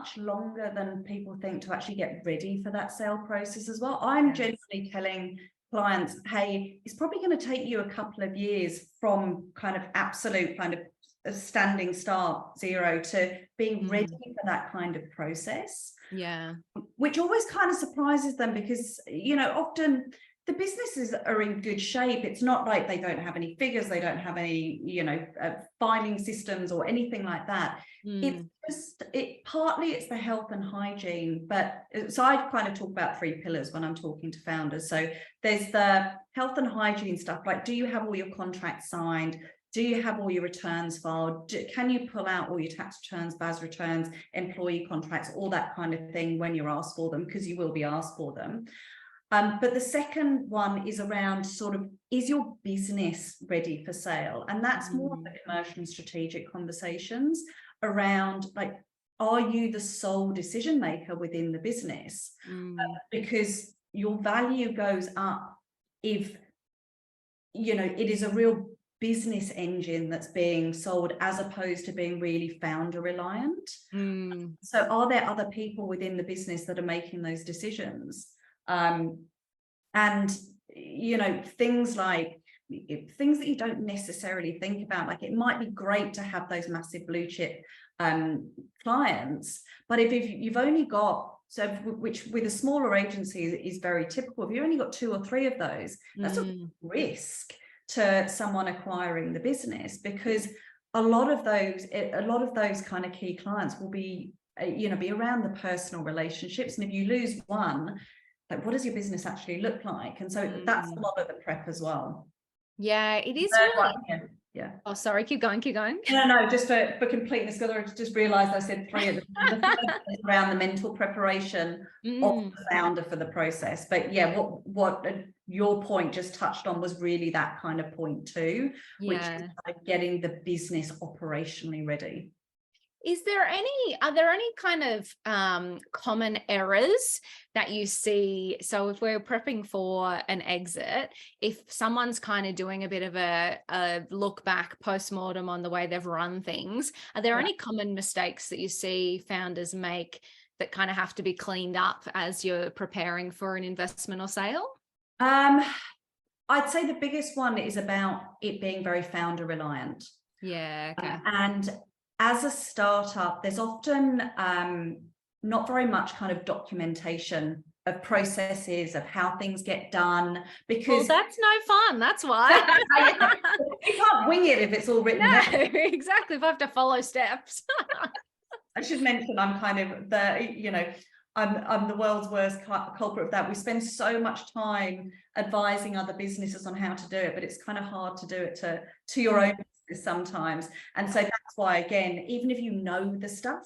much longer than people think to actually get ready for that sale process as well. I'm generally telling clients, hey, it's probably going to take you a couple of years from kind of absolute kind of a standing start, zero, to being ready for that kind of process. Yeah. Which always kind of surprises them because, you know, often the businesses are in good shape. It's not like they don't have any figures, they don't have any, you know, filing systems or anything like that. It's just, partly it's the health and hygiene, but so I kind of talk about 3 pillars when I'm talking to founders. So there's the health and hygiene stuff, like, do you have all your contracts signed? Do you have all your returns filed? Can you pull out all your tax returns, BAS returns, employee contracts, all that kind of thing when you're asked for them, because you will be asked for them. But the second one is around sort of, is your business ready for sale? And that's more of the commercial and strategic conversations around, like, are you the sole decision maker within the business? Because your value goes up if, you know, it is a real business engine that's being sold as opposed to being really founder reliant. So are there other people within the business that are making those decisions? And, you know, things like things that you don't necessarily think about, like it might be great to have those massive blue chip clients, but if you've only got, so which with a smaller agency is very typical, if you've only got 2 or 3 of those, that's a risk to someone acquiring the business, because a lot of those kind of key clients will be, you know, be around the personal relationships. And if you lose one, like, what does your business actually look like? And so that's a lot of the prep as well. Yeah, it is really. Yeah. Oh, sorry. Keep going. No, just for completeness, because I just realized I said 3 of the around the mental preparation of the founder for the process. But yeah, what your point just touched on was really that kind of point too, which is like getting the business operationally ready. Are there any kind of common errors that you see? So if we're prepping for an exit, if someone's kind of doing a bit of a look back post-mortem on the way they've run things, are there any common mistakes that you see founders make that kind of have to be cleaned up as you're preparing for an investment or sale? I'd say the biggest one is about it being very founder reliant. Yeah. Okay. And as a startup, there's often not very much kind of documentation of processes, of how things get done, because that's no fun. That's why. You can't wing it if it's all written down. Exactly. If I have to follow steps. I should mention I'm kind of the, you know, I'm the world's worst culprit of that. We spend so much time advising other businesses on how to do it, but it's kind of hard to do it to your own business sometimes. And so that's why, again, even if you know the stuff,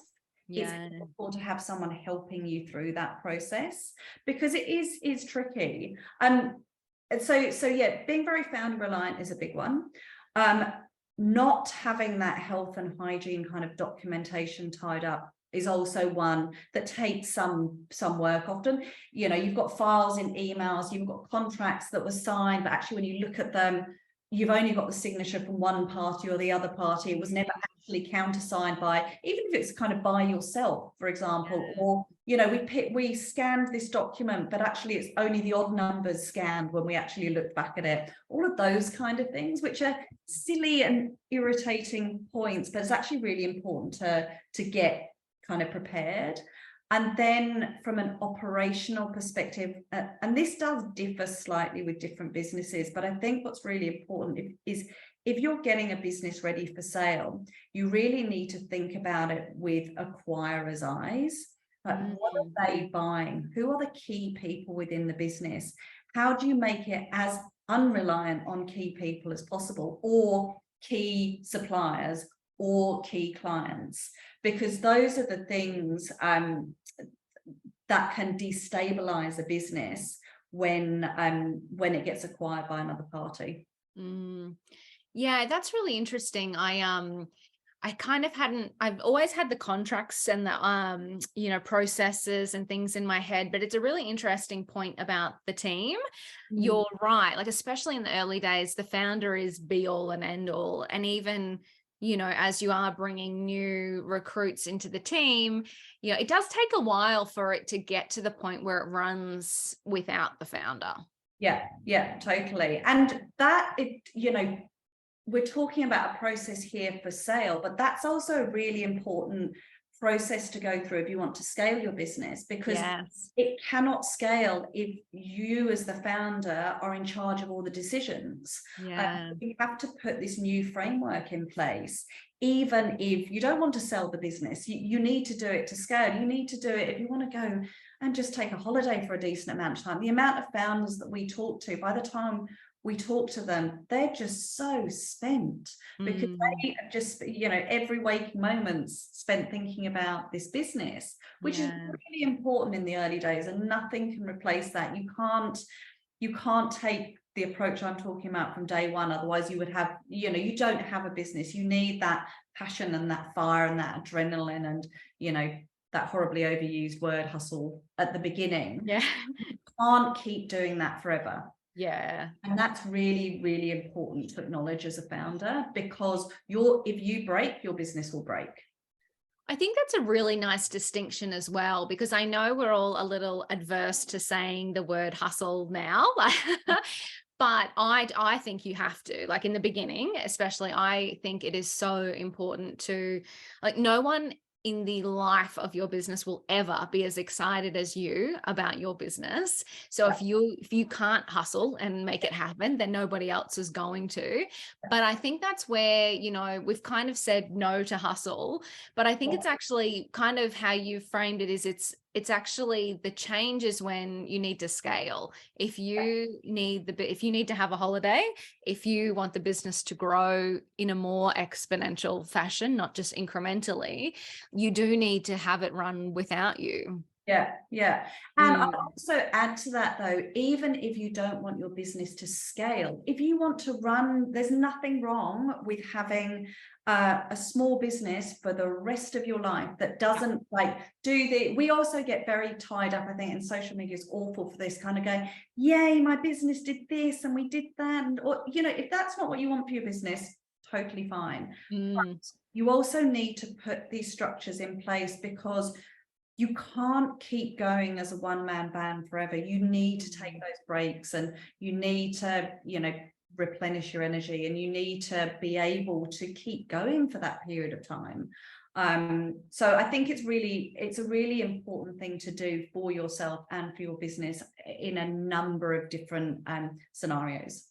it's important to have someone helping you through that process, because it is tricky. So yeah, being very founder reliant is a big one. Not having that health and hygiene kind of documentation tied up is also one that takes some work. Often, you know, you've got files in emails, you've got contracts that were signed, but actually when you look at them, you've only got the signature from one party or the other party. It was never actually countersigned by, even if it's kind of by yourself, for example, or, you know, we scanned this document, but actually it's only the odd numbers scanned when we actually look back at it. All of those kind of things, which are silly and irritating points, but it's actually really important to get kind of prepared. And then from an operational perspective, and this does differ slightly with different businesses, but I think what's really important is if you're getting a business ready for sale, you really need to think about it with acquirers' eyes. Like, what are they buying? Who are the key people within the business? How do you make it as unreliant on key people as possible, or key suppliers, or key clients? Because those are the things that can destabilize a business when it gets acquired by another party. Yeah, that's really interesting. I kind of I've always had the contracts and the, you know, processes and things in my head, but it's a really interesting point about the team. You're right. Like, especially in the early days, the founder is be all and end all. And even you know, as you are bringing new recruits into the team, you know, it does take a while for it to get to the point where it runs without the founder. Yeah, totally. And that, you know, we're talking about a process here for sale, but that's also a really important process to go through if you want to scale your business, because Yes. it cannot scale if you as the founder are in charge of all the decisions. Yeah. You have to put this new framework in place. Even if you don't want to sell the business, you need to do it to scale. You need to do it if you want to go and just take a holiday for a decent amount of time. The amount of founders that we talk to, by the time we talk to them, they're just so spent because they have just, you know, every waking moment's spent thinking about this business, which is really important in the early days, and nothing can replace that. You can't take the approach I'm talking about from day one. Otherwise you would have, you know, you don't have a business. You need that passion and that fire and that adrenaline and, you know, that horribly overused word hustle at the beginning. Yeah. You can't keep doing that forever. Yeah. And that's really, really important to acknowledge as a founder, because if you break, your business will break. I think that's a really nice distinction as well, because I know we're all a little adverse to saying the word hustle now. But I think you have to, like in the beginning, especially, I think it is so important to, like, no one in the life of your business will ever be as excited as you about your business. So if you can't hustle and make it happen, then nobody else is going to. But I think that's where, you know, we've kind of said no to hustle, but I think it's actually kind of how you framed it is it's actually the change is when you need to scale. If you need to have a holiday, if you want the business to grow in a more exponential fashion, not just incrementally, you do need to have it run without you. Yeah. And I'll also add to that though, even if you don't want your business to scale, if you want to run, there's nothing wrong with having a small business for the rest of your life that doesn't we also get very tied up, I think, and social media is awful for this, kind of going, yay, my business did this and we did that. And, or, you know, if that's not what you want for your business, totally fine. But you also need to put these structures in place, because you can't keep going as a one-man band forever. You need to take those breaks, and you need to, you know, replenish your energy, and you need to be able to keep going for that period of time. So I think it's a really important thing to do for yourself and for your business in a number of different scenarios.